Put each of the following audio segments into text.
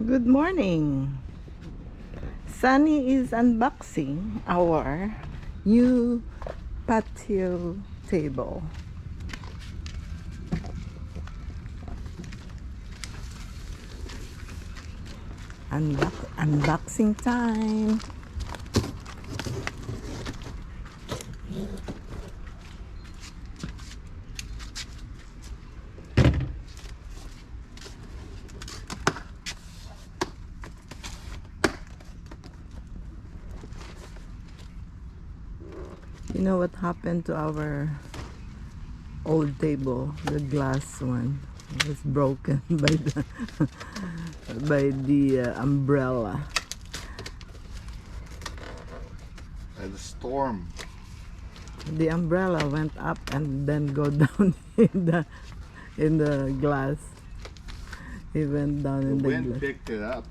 Good morning. Sunny is unboxing our new patio table. Unboxing time. You know what happened to our old table? The glass one was broken by the umbrella. By the storm. The umbrella went up and then go down in the glass. It went down The in the wind glass. picked it up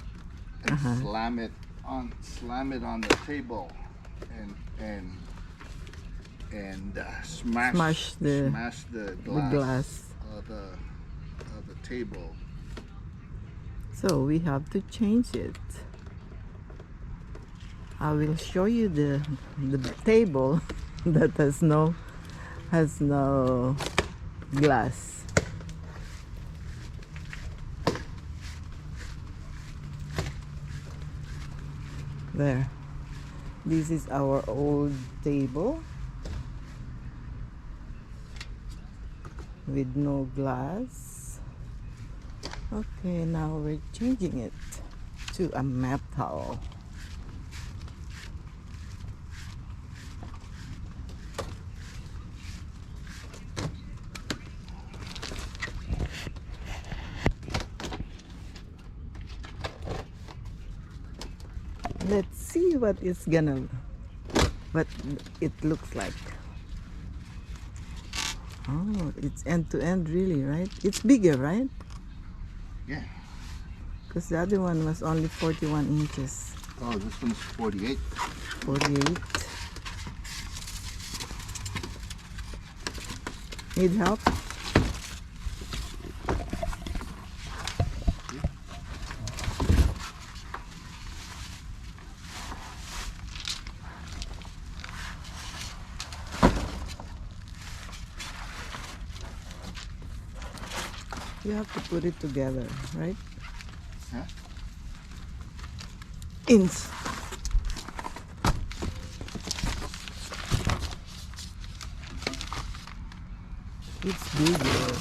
and slam it on the table and smash the glass, glass. Of the table. So we have to change it. I will show you the table that has no glass. There. This is our old table with no glass. Okay, now we're changing it to a metal. Let's see what it looks like. Oh, it's end to end really, right? It's bigger, right? Yeah. Because the other one was only 41 inches. Oh, this one's 48. 48. Need help? You have to put it together, right? Huh? Ins. It's bigger.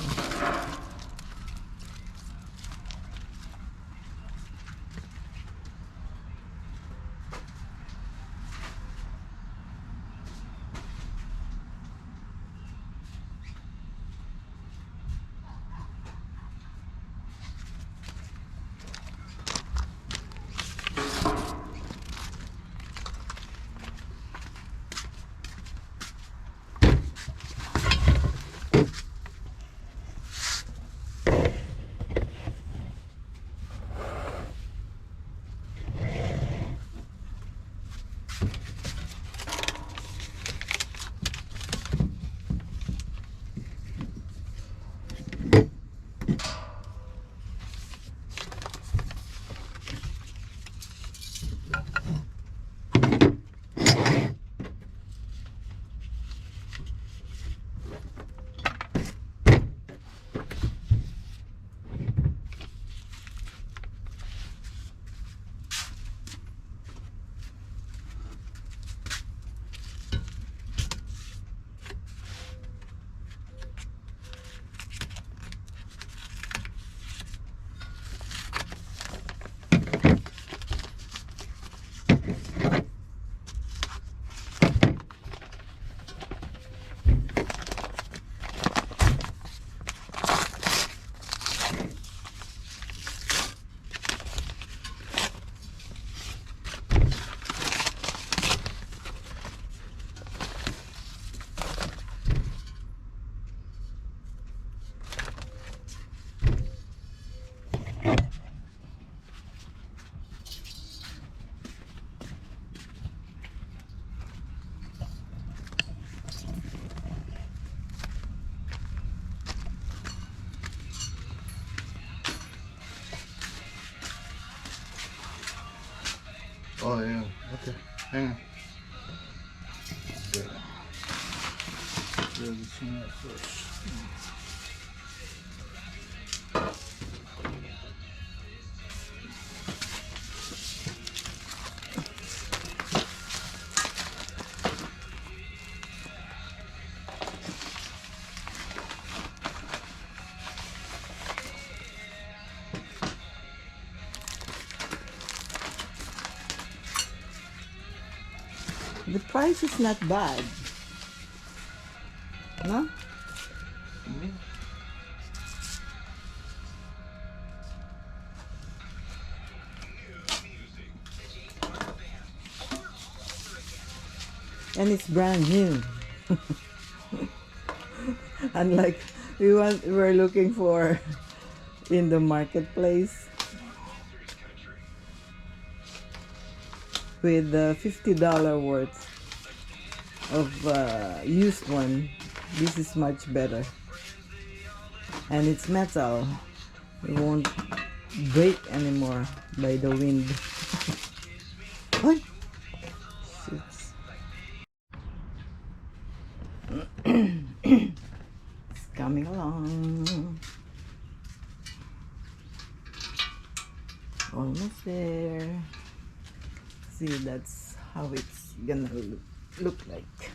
Oh, yeah. Okay. Hang on. Good. Grab the tuna first. The price is not bad. No? Mm-hmm. And it's brand new. Unlike we're looking for in the marketplace with $50 worth of used one. This is much better, and it's metal. It won't break anymore by the wind. Ay! Shoots. It's coming along. Almost there. See, that's how it's gonna look like.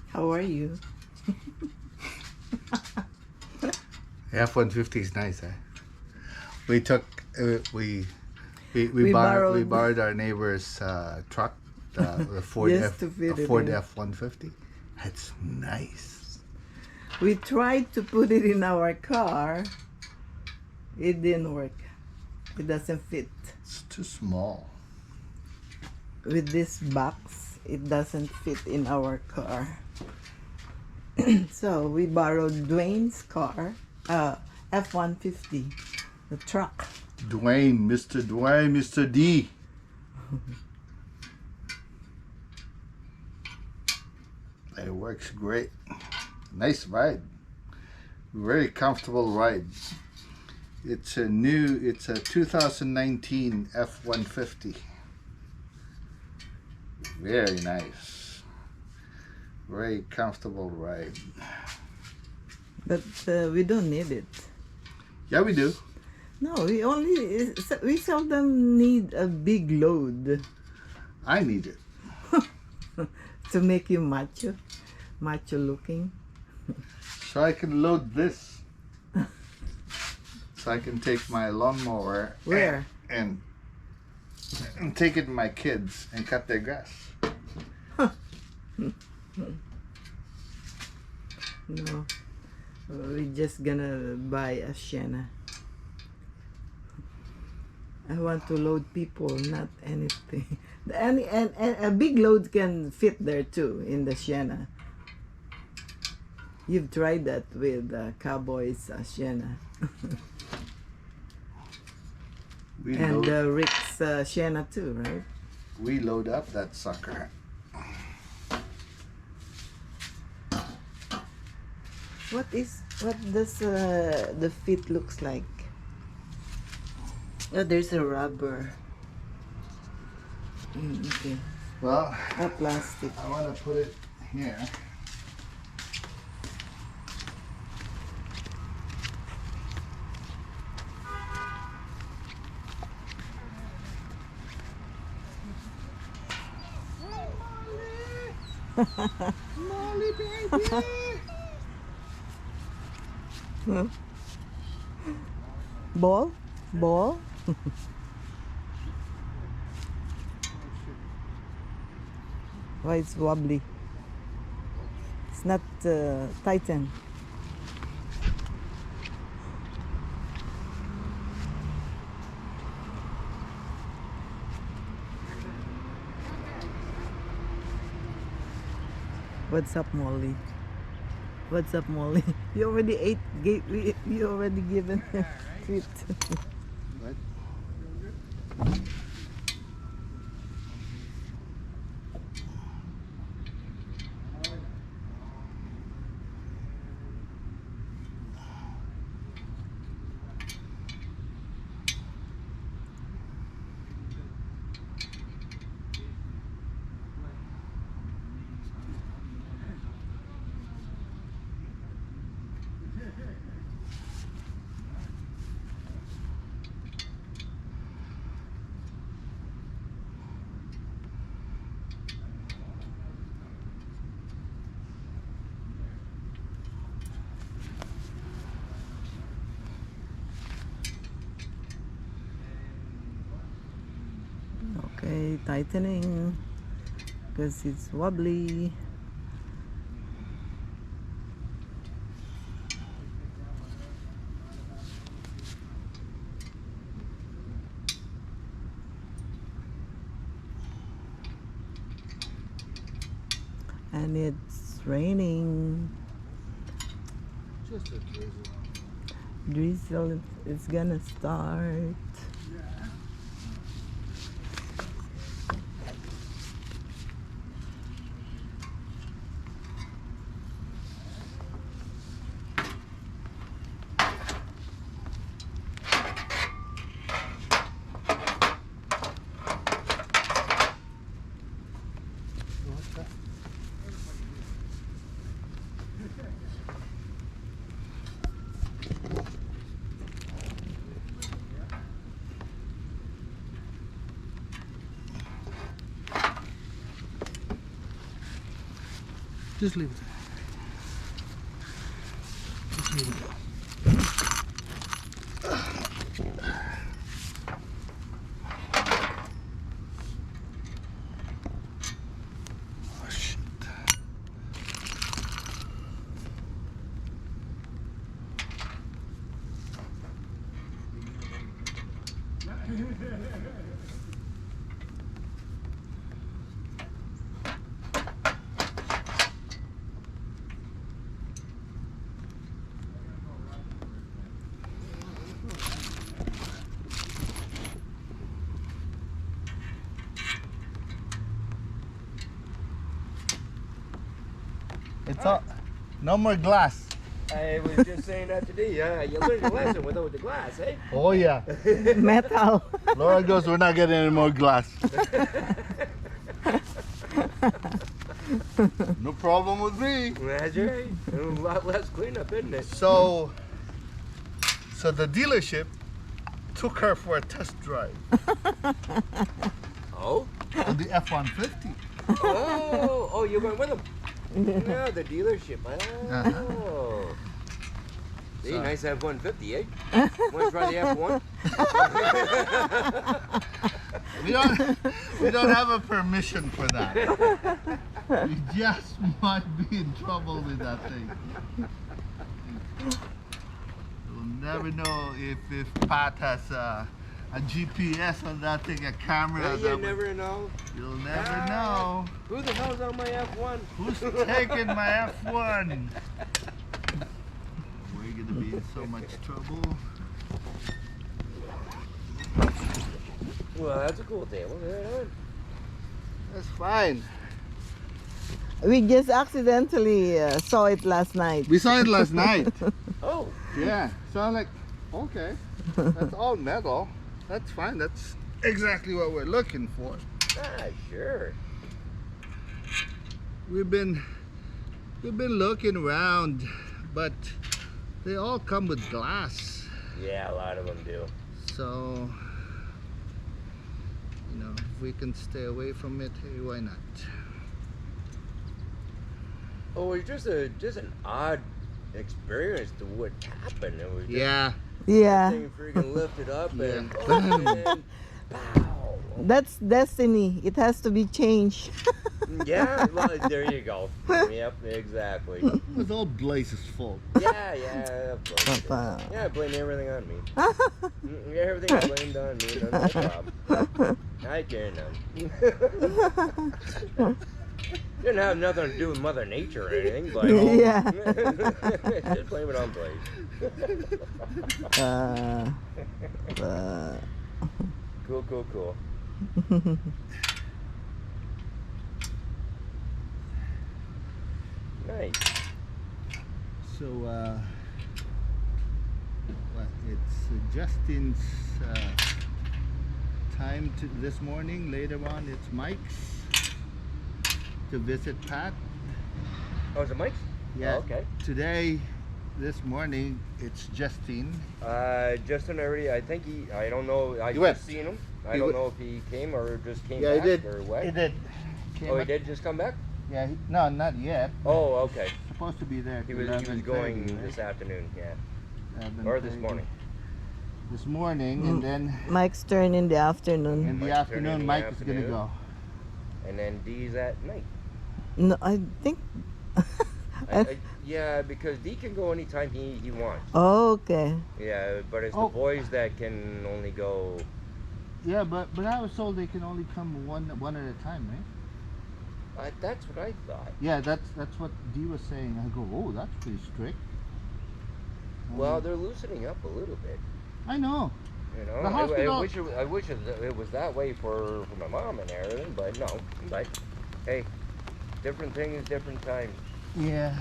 How are you? F-150 is nice, eh? We took we We borrowed- borrowed our neighbor's truck, the Ford Just to fit it Ford in. F-150. It's nice. We tried to put it in our car. It didn't work. It doesn't fit. It's too small. With this box, it doesn't fit in our car. So we borrowed Dwayne's car, F-150, the truck. Dwayne, Mr. D. It works great. Nice ride. Very comfortable ride. It's a 2019 F-150. Very nice. Very comfortable ride. But we don't need it. Yeah, we do. No, we seldom need a big load I need it. to make you macho looking. So I can load this. So I can take my lawnmower Where? and take it to my kids and cut their grass. No, we're just gonna buy a Sienna. I want to load people, not anything. And a big load can fit there too in the Sienna. You've tried that with Cowboys Sienna. And Rick's Sienna too, right? We load up that sucker. What does the fit looks like? Oh, there's a rubber. Okay. Well, A plastic. I want to put it here. Molly, baby. Ball? Why it's wobbly? It's not tighten. What's up, Molly? What's up, Molly? You already ate. You already given her treat. What? Okay, tightening because it's wobbly. And it's raining. Just a drizzle. Drizzle, it's gonna start. Just leave it. Just leave it. Oh shit. It's all, no more glass. I was just saying that today. You learned your lesson without the glass, eh? Oh yeah. Metal. Laura goes, we're not getting any more glass. No problem with me. That's right. A lot less cleanup, isn't it? So the dealership took her for a test drive Oh? on the F-150. Oh, you went with them? Yeah, the dealership. Oh. See, So- nice F-150, eh? Want to try the F1? We don't have a permission for that. We just might be in trouble with that thing. We'll never know if Pat has a GPS on that thing, a camera. You never know. You'll never know. Who the hell's on my F1? Who's taking my F1? We're gonna be in so much trouble. Well, that's a cool table. That's fine. We just accidentally saw it last night. We saw it last night. Oh. Yeah. So I'm like, okay, that's all metal. That's fine. That's exactly what we're looking for. Ah, sure. We've been looking around, but they all come with glass. Yeah, a lot of them do. So, you know, if we can stay away from it, hey, why not? Oh, it's just an odd experience to what happened. It was just Yeah. Yeah, thing freaking lifted up Yeah. and boom, and pow. that's destiny. It has to be changed. Yeah, well, there you go. Yep, exactly. It was all Blaze's fault. Yeah, of course. Papa. Yeah, blame everything on me. Everything I blamed on me, no problem. I care none. Didn't have nothing to do with Mother Nature or anything, but Yeah. just blame it on Blaze. Cool. Nice. So, it's Justin's time this morning. Later on, it's Mike's to visit Pat. Oh, is it Mike's? Yeah. Oh, okay. Today, this morning, it's Justin. Justin already, I don't know, I He went. just seen him. I He don't went. know if he came or just came Yeah, back he did. or what. He did. Oh, he did just come back? Yeah. No, not yet. Oh, okay. Supposed to be there. He was going this afternoon, yeah. Or this morning. This morning, and then Mike's turn in the afternoon. in the Mike's turn in afternoon, the Mike is gonna afternoon. go. And then D's at night. No, I think. Yeah, because D can go anytime he wants. Oh, okay. Yeah, but it's Oh. the boys that can only go. Yeah, but I was told they can only come one at a time, right? That's what I thought. Yeah, that's what Dee was saying. I go, oh, that's pretty strict. Well, they're loosening up a little bit. I know. You know, The hospital- I wish it was that way for my mom and everything, but no. But hey, different things, different times. Yeah.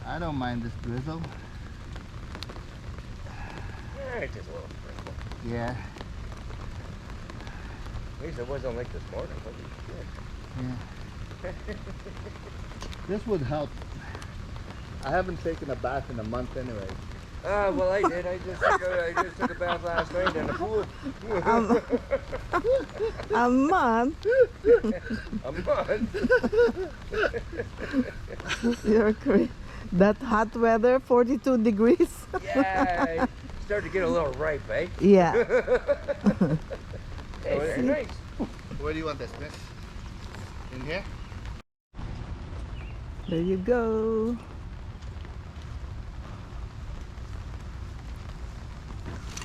I don't mind this drizzle. It's just a little sprinkle. Yeah. At least it wasn't like this morning. Holy shit. Yeah. This would help. I haven't taken a bath in a month anyway. Well, I did. I just took a bath last night in the pool. A month. A month. You're crazy. That hot weather, 42 degrees. Yeah, started to get a little ripe, eh? Yeah. Hey, very nice. Where do you want this, miss? In here? There you go.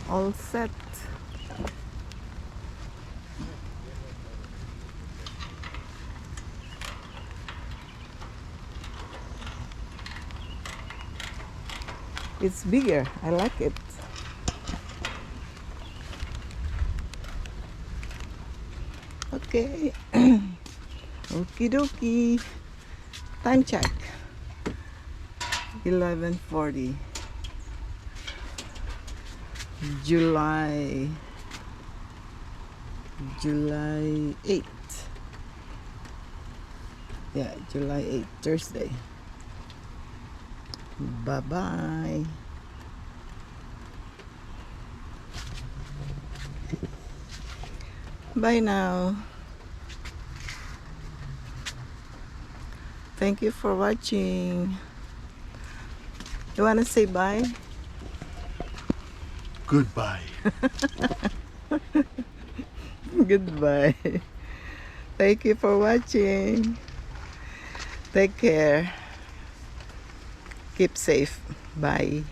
All set. It's bigger. I like it. Okay. Okie dokie. Time check. 11:40. July 8th. Yeah, July 8th, Thursday. Bye-bye. Bye now. Thank you for watching. You want to say bye? Goodbye. Goodbye. Thank you for watching. Take care. Keep safe. Bye.